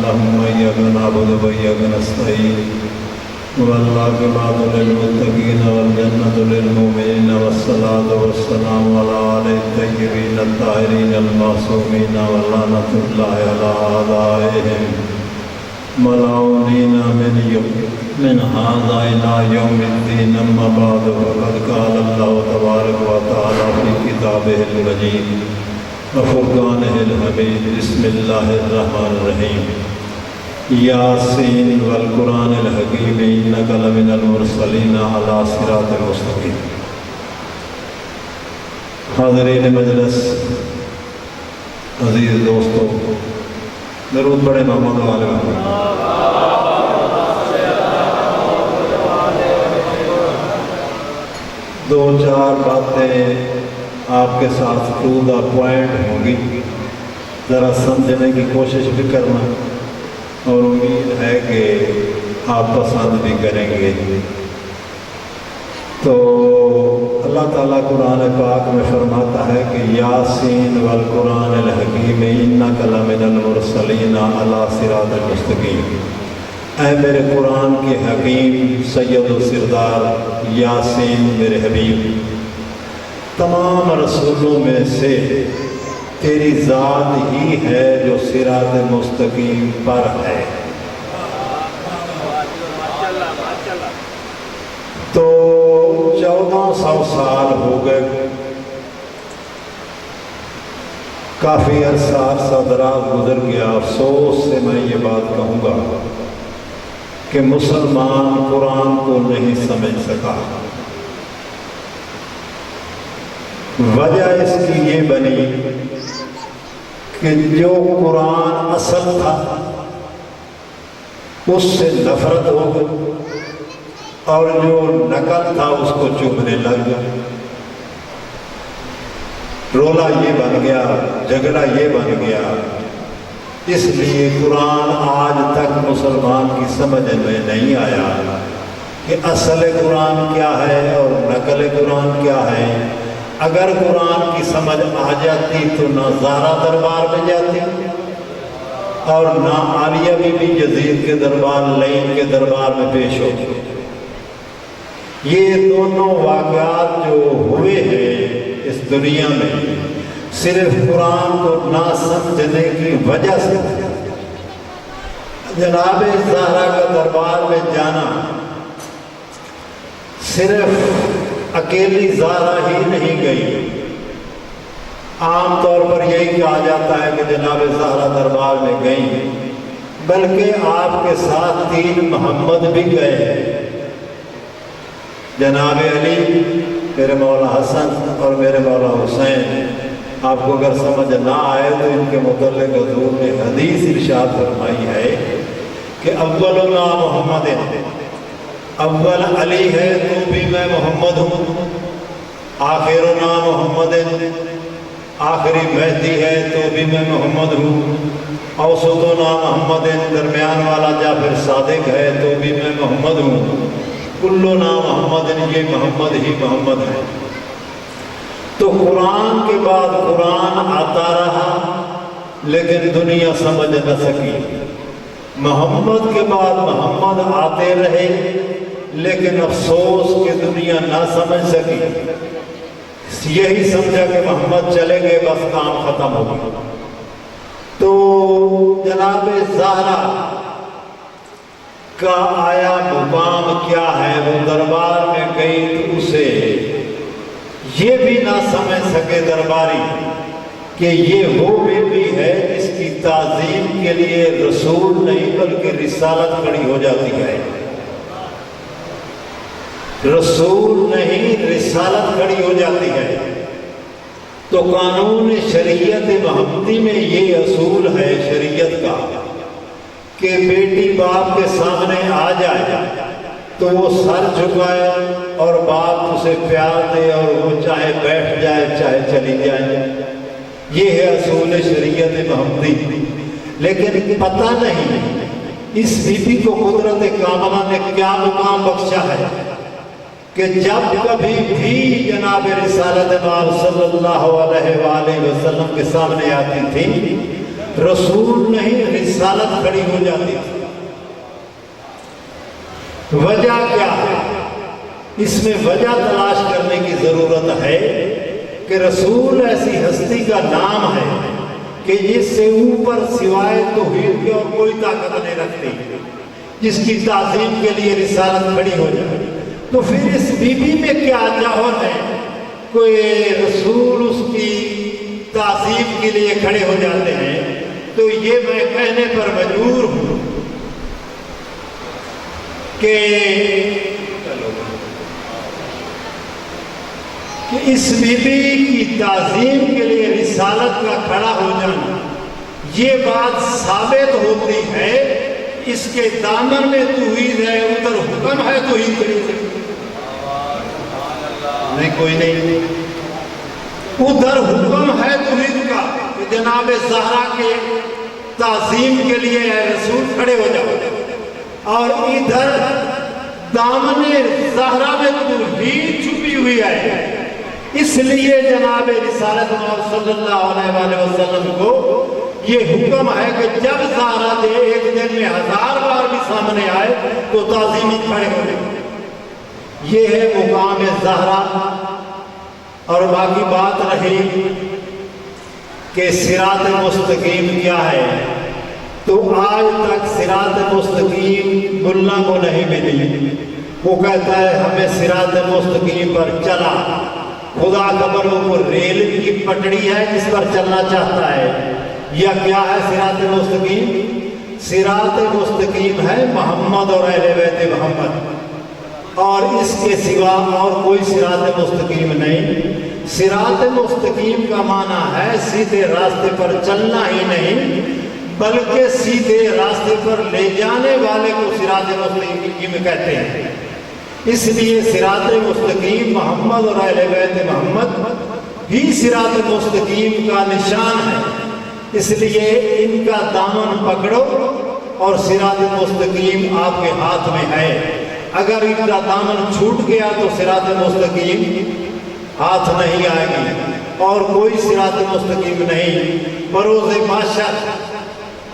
اللهم إياك نعبد وإياك نستعين والعاقبة للمتقين والجنة للمؤمنين والصلاة والسلام على آل الطيبين الطاهرين المعصومين ولعنة الله على أعدائهم ملعونين من هذا إلى يوم الدين. أما بعد فقد قال الله تبارك وتعالى في كتابه المجيد وفرقانه الحميد. بسم الله الرحمن الرحيم. یاسین والقرآن الحکیم انک لمن المرسلین علی صراط مستقیم. حاضرین مجلس، عزیز دوستو، درود پڑھے محمد والے. دو چار باتیں آپ کے ساتھ ٹو دا پوائنٹ ہوں گی، ذرا سمجھنے کی کوشش بھی کرنا اور امید ہے کہ آپ پسند بھی کریں گے. تو اللہ تعالیٰ قرآن پاک میں فرماتا ہے کہ یاسین والقرآن الحکیم انک لمن المرسلین علی صراط مستقیم. اے میرے قرآن کے حکیم سید و سردار یاسین میرے حبیب، تمام رسولوں میں سے تیری ذات ہی ہے جو صراط مستقیم پر ہے. تو 1400 سال ہو گئے، کافی عرصہ دراز گزر گیا. افسوس سے میں یہ بات کہوں گا کہ مسلمان قرآن کو نہیں سمجھ سکا. وجہ اس کی یہ بنی کہ جو قرآن اصل تھا اس سے نفرت ہو گئی اور جو نقل تھا اس کو چبھنے لگ گیا. رولا یہ بن گیا، جھگڑا یہ بن گیا. اس لیے قرآن آج تک مسلمان کی سمجھ میں نہیں آیا کہ اصل قرآن کیا ہے اور نقل قرآن کیا ہے. اگر قرآن کی سمجھ آ جاتی تو نہ زارا دربار میں جاتی اور نہ عالیہ بی بی یزید کے دربار، لین کے دربار میں پیش ہوتی. یہ دونوں واقعات جو ہوئے ہیں اس دنیا میں صرف قرآن کو نہ سمجھنے کی وجہ سے. جناب زہرا کا دربار میں جانا صرف اکیلی زہرا ہی نہیں گئی. عام طور پر یہی کہا جاتا ہے کہ جناب زہرا دربار میں گئی، بلکہ آپ کے ساتھ 3 محمد بھی گئے. جناب علی، میرے مولا حسن اور میرے مولا حسین. آپ کو اگر سمجھ نہ آئے تو ان کے متعلق حضور نے حدیث ارشاد فرمائی ہے کہ اولنا محمد، اول علی ہے تو بھی میں محمد ہوں. آخرنا محمد، آخری مہدی ہے تو بھی میں محمد ہوں. اوسطنا محمد، درمیان والا جعفر صادق ہے تو بھی میں محمد ہوں. کلنا محمد، یہ محمد ہی محمد ہے. تو قرآن کے بعد قرآن آتا رہا لیکن دنیا سمجھ نہ سکی. محمد کے بعد محمد آتے رہے لیکن افسوس کہ دنیا نہ سمجھ سکی. یہی سمجھا کہ محمد چلے گئے بس کام ختم ہو گیا. تو جناب زہرا کا آیا مقام کیا ہے؟ وہ دربار میں گئی تو اسے یہ بھی نہ سمجھ سکے درباری کہ یہ وہ بیٹی ہے جس کی تعظیم کے لیے رسول نہیں بلکہ رسالت کھڑی ہو جاتی ہے. رسول نہیں، رسالت کھڑی ہو جاتی ہے. تو قانون شریعت محمدی میں یہ اصول ہے شریعت کا کہ بیٹی باپ کے سامنے آ جائے تو وہ سر جھکائے اور باپ اسے پیار دے اور وہ چاہے بیٹھ جائے چاہے چلی جائے. یہ ہے اصول شریعت محمدی. لیکن پتہ نہیں اس بی بی کو قدرت کاملہ نے کیا مقام بخشا ہے کہ جب کبھی بھی جناب رسالت مآب صلی اللہ علیہ وآلہ وسلم کے سامنے آتی تھی رسول نہیں رسالت کھڑی ہو جاتی تھی۔ وجہ کیا ہے؟ اس میں وجہ تلاش کرنے کی ضرورت ہے کہ رسول ایسی ہستی کا نام ہے کہ جس سے اوپر سوائے توحید کے اور کوئی طاقت نہیں رکھتی، جس کی تعظیم کے لیے رسالت کھڑی ہو جائے۔ تو پھر اس بی بی میں کیا جوہر ہے؟ کوئی رسول اس کی تعظیم کے لیے کھڑے ہو جاتے ہیں، تو یہ میں کہنے پر مجبور ہوں کہ اس بی بی کی تعظیم کے لیے رسالت کا کھڑا ہو جانا، یہ بات ثابت ہوتی ہے اس کے دامن میں توحید ہے، ادھر حکم ہے توحید کے لیے نہیں، کوئی نہیں، ادھر حکم ہے توحید کا کہ جناب زہرا کے تعظیم کے لیے اے رسول کھڑے ہو جاؤ، اور ادھر دامن زہرا میں توحید چھپی ہوئی ہے۔ اس لیے جناب رسالت محمد صلی اللہ علیہ وآلہ وسلم کو یہ حکم ہے کہ جب زہرا دے ایک دن میں 1000 بار بھی سامنے آئے تو تعظیم کھڑے ہو جائے۔ یہ ہے مقام زہرا۔ اور باقی بات رہی کہ صراط مستقیم کیا ہے، تو آج تک صراط مستقیم ملا کو نہیں ملی۔ وہ کہتا ہے ہمیں صراط مستقیم پر چلا، خدا خبر وہ ریل کی پٹڑی ہے جس پر چلنا چاہتا ہے یا کیا ہے صراط مستقیم؟ صراط مستقیم ہے محمد اور اہل بیت محمد، اور اس کے سوا اور کوئی صراط مستقیم نہیں۔ صراط مستقیم کا معنی ہے سیدھے راستے پر چلنا ہی نہیں، بلکہ سیدھے راستے پر لے جانے والے کو صراط مستقیم کہتے ہیں۔ اس لیے صراط مستقیم محمد اور اہل بیت محمد ہی صراط مستقیم کا نشان ہے۔ اس لیے ان کا دامن پکڑو اور صراط مستقیم آپ کے ہاتھ میں ہے۔ اگر ان کا دامن چھوٹ گیا تو صراط مستقیم ہاتھ نہیں آئے گی، اور کوئی صراط مستقیم نہیں۔ بروز محشر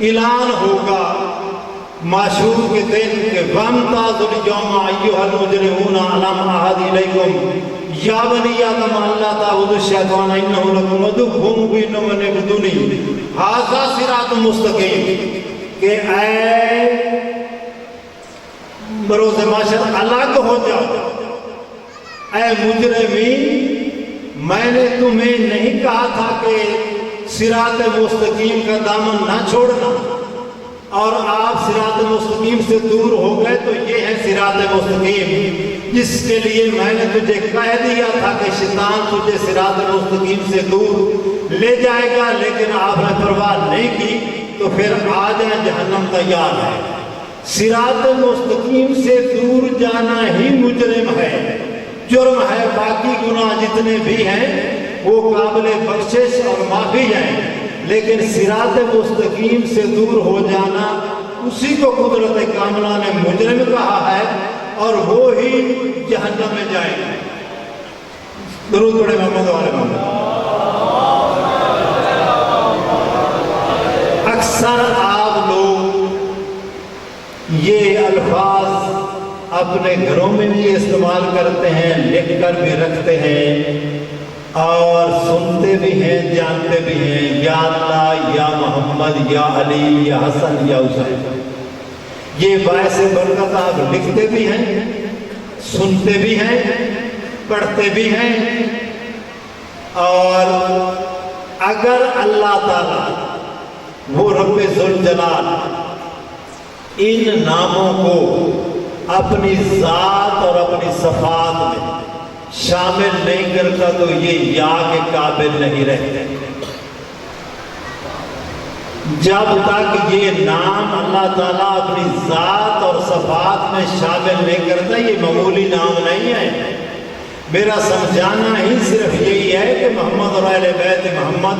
اعلان ہوگا معشور کے دن کہ وَامْتَازُوا الْيَوْمَ أَيُّهَا الْمُجْرِمُونَ أَلَمْ أَعْهَدْ إِلَيْكُمْ يَا بَنِيَّ آدَمَ أَلَّا تَعْبُدُوا الشَّيْطَانَ إِنَّهُ لَكُمْ عَدُوٌّ مُّبِينٌ وَأَنِ اعْبُدُونِي هَٰذَا صِرَاطٌ مُّسْتَقِيمٌ کہ اے بروز محشر الگ ہو جاؤ، اے مجرمین، میں نے تمہیں نہیں کہا تھا کہ صراط مستقیم کا دامن نہ چھوڑنا، اور آپ صراط مستقیم سے دور ہو گئے، تو یہ ہے صراط مستقیم جس کے لیے میں نے تجھے کہہ دیا تھا کہ شیطان تجھے صراط مستقیم سے دور لے جائے گا، لیکن آپ نے پرواہ نہیں کی، تو پھر آ جائیں، جہنم تیار ہے۔ صراط مستقیم سے دور جانا ہی مجرم ہے، جرم ہے۔ باقی گناہ جتنے بھی ہیں وہ قابل بخشش اور معافی ہیں، لیکن صراط مستقیم سے دور ہو جانا اسی کو قدرت کاملہ نے مجرم کہا ہے، اور وہ ہی جہنم میں جائے گا۔ درود پڑھیں محمد والے محمد۔ اکثر آپ لوگ یہ الفاظ اپنے گھروں میں بھی استعمال کرتے ہیں، لکھ کر بھی رکھتے ہیں، اور سنتے بھی ہیں، جانتے بھی ہیں، یا اللہ، یا محمد، یا علی، یا حسن، یا حسین۔ یہ باعث برکت آپ لکھتے بھی ہیں، سنتے بھی ہیں، پڑھتے بھی ہیں، اور اگر اللہ تعالیٰ وہ رب ذوالجلال ان ناموں کو اپنی ذات اور اپنی صفات میں شامل نہیں کرتا تو یہ یا کے قابل نہیں رہتے۔ جب تک یہ نام اللہ تعالیٰ اپنی ذات اور صفات میں شامل نہیں کرتا، یہ معمولی نام نہیں ہے۔ میرا سمجھانا ہی صرف یہی ہے کہ محمد اور اہل بیت محمد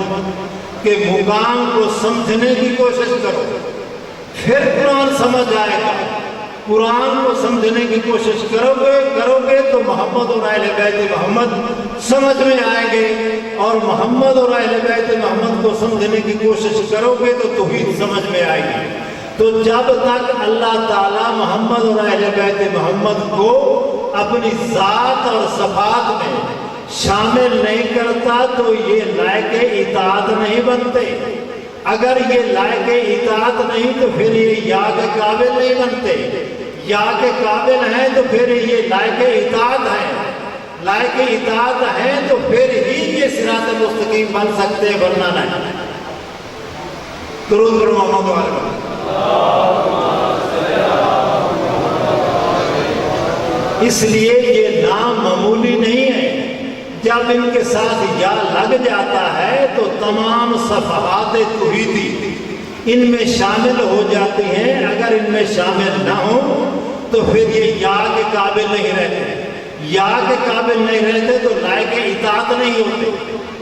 کے مقام کو سمجھنے کی کوشش کرو، پھر قرآن سمجھ آئے گا۔ قرآن کو سمجھنے کی کوشش کروگے تو محمد اور اہل بیت محمد سمجھ میں آئیں گے، اور محمد اور اہل بیت محمد کو سمجھنے کی کوشش کروگے تو توحید سمجھ میں آئے گی۔ تو جب تک اللہ تعالیٰ محمد اور اہل بیت محمد کو اپنی ذات اور صفات میں شامل نہیں کرتا تو یہ لائق اطاعت نہیں بنتے۔ اگر یہ لائق اطاعت نہیں تو پھر یہ یا کے قابل نہیں بنتے، یا کے قابل ہیں تو پھر یہ لائق اطاعت ہے، لائق اطاعت ہے تو پھر ہی یہ صراط مستقیم بن سکتے ہیں، ورنہ نہیں۔ درود پر محمد و آل محمد۔ اس لیے یہ نام معمولی نہیں ہے، جب ان کے ساتھ یا لگ جاتا ہے تو تمام صفحات توحیدی ان میں شامل ہو جاتی ہیں۔ اگر ان میں شامل نہ ہو تو پھر یہ یا کے قابل نہیں رہتے، یا کے قابل نہیں رہتے تو لائق اطاعت نہیں ہوتے،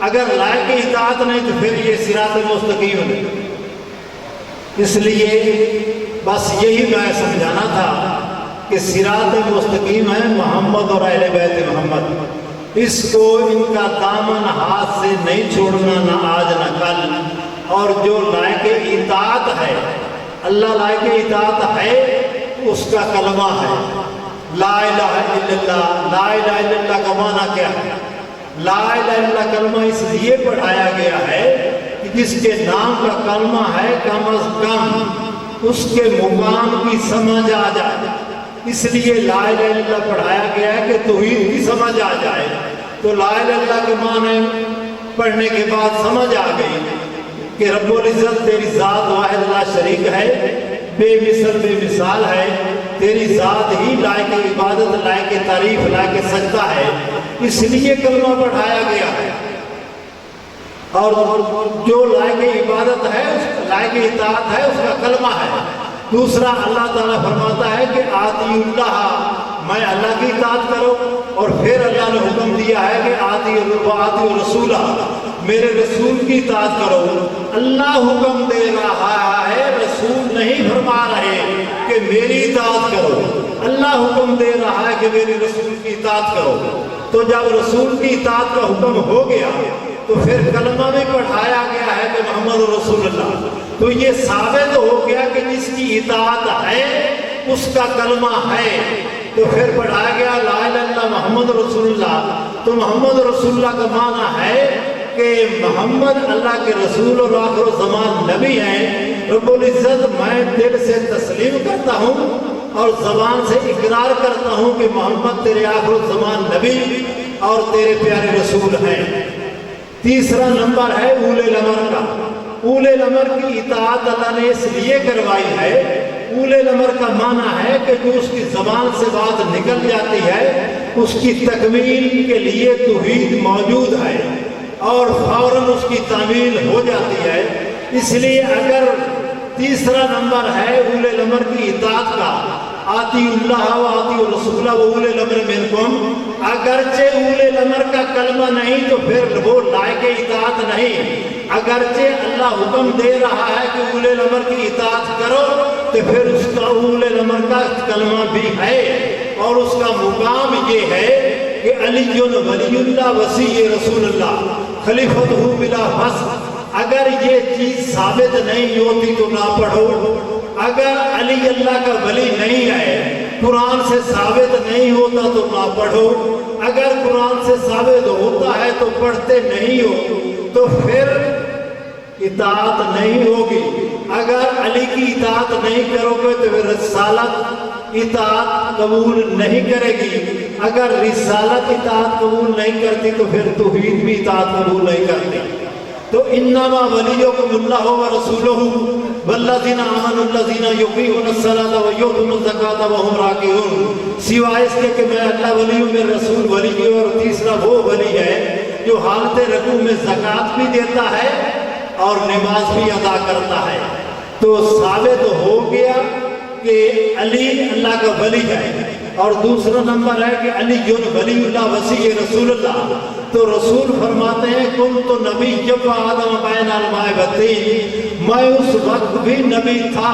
اگر لائق اطاعت نہیں تو پھر یہ صراط مستقیم نہیں۔ اس لیے بس یہی میں سمجھانا تھا کہ صراط مستقیم ہے محمد اور اہل بیت محمد، اس کو ان کا دامن ہاتھ سے نہیں چھوڑنا، نہ آج نہ کل۔ اور جو لائق اطاعت ہے، اللہ لائق اطاعت ہے، اس کا کلمہ ہے لا الہ الا اللہ۔ لا الہ الا اللہ کا معنی کیا ہے؟ لا الہ الا اللہ کلمہ اس لیے پڑھایا گیا ہے کہ جس کے نام کا کلمہ ہے کم از کم اس کے مقام کی سمجھ آ جائے، اس لیے لا الہ الا اللہ پڑھایا گیا ہے کہ توحید کی سمجھ آ جائے۔ تو لا الہ الا اللہ کے معنی پڑھنے کے بعد سمجھ آ گئی کہ رب العزت تیری ذات واحد لا شریک ہے، بے مثل بے مثال ہے، تیری ذات ہی لائق عبادت، لائق تعریف، لائق سجدہ ہے، اس لیے کلمہ پڑھایا گیا ہے۔ اور جو لائق عبادت ہے، لائق اطاعت ہے، اس کا کلمہ ہے۔ دوسرا اللہ تعالیٰ فرماتا ہے کہ آتی اللہ، میں اللہ کی اطاعت کرو، اور پھر اللہ نے حکم دیا ہے کہ آتی رسولہ، میرے رسول کی اطاعت کرو۔ اللہ حکم دے رہا ہے، رسول نہیں فرما رہے کہ میری اطاعت کرو، اللہ حکم دے رہا ہے کہ میرے رسول کی اطاعت کرو۔ تو جب رسول کی اطاعت کا حکم ہو گیا تو پھر کلمہ میں پڑھایا گیا ہے کہ محمد رسول اللہ۔ تو یہ ثابت ہو گیا کہ جس کی اطاعت ہے اس کا کلمہ ہے، تو پھر پڑھایا گیا لا الہ الا اللہ محمد رسول اللہ۔ تو محمد رسول اللہ کا معنی ہے کہ محمد اللہ کے رسول اور آخر الزمان نبی ہیں۔ رب العزت میں دل سے تسلیم کرتا ہوں اور زبان سے اقرار کرتا ہوں کہ محمد تیرے آخر الزمان نبی اور تیرے پیارے رسول ہیں۔ تیسرا نمبر ہے اولے الامر کا۔ اولے الامر کی اطاعت اللہ نے اس لیے کروائی ہے، اولے الامر کا معنی ہے کہ جو اس کی زبان سے بات نکل جاتی ہے اس کی تکمیل کے لیے توحید موجود ہے اور فوراً اس کی تعمیل ہو جاتی ہے۔ اس لیے اگر تیسرا نمبر ہے اولے الامر کی اطاعت کا، آتی اللہ و آتی رسول و اولے الامر منکم، اگرچہ اولے الامر کا کلمہ نہیں تو پھر وہ لائق اطاعت نہیں۔ اگرچہ اللہ حکم دے رہا ہے کہ اولے الامر کی اطاعت کرو تو پھر اس کا اولے الامر کا کلمہ بھی ہے، اور اس کا مقام یہ ہے کہ علی ولی اللہ وصی رسول اللہ خلیفتہ بلا فصل۔ اگر یہ چیز ثابت نہیں ہوتی تو نہ پڑھو۔ اگر علی اللہ کا ولی نہیں ہے، قرآن سے ثابت نہیں ہوتا تو نہ پڑھو۔ اگر قرآن سے ثابت ہوتا ہے تو پڑھتے نہیں ہو تو پھر اطاعت نہیں ہوگی۔ اگر علی کی اطاعت نہیں کرو گے تو پھر رسالت اطاعت قبول نہیں کرے گی۔ اگر رسالت اطاعت قبول نہیں کرتی تو پھر توحید بھی اطاعت قبول نہیں کرتی۔ تو انما ولیکم اللہ ورسولہ والذین آمنوا الذین یقیمون الصلاۃ ویؤتون الزکاۃ وهم راکعون، سوائے اس کے کہ میں اللہ ولی ہوں، میرے رسول ولی ہے، اور تیسرا وہ ولی ہے جو حالت رکوع میں زکوٰۃ بھی دیتا ہے اور نماز بھی ادا کرتا ہے۔ تو ثابت ہو گیا کہ علی اللہ کا ولی ہے۔ اور دوسرا نمبر ہے کہ علی ولی اللہ وصی رسول اللہ۔ تو رسول فرماتے ہیں کنت نبی جب آدم بین الماء والطین، میں اس وقت بھی نبی تھا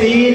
3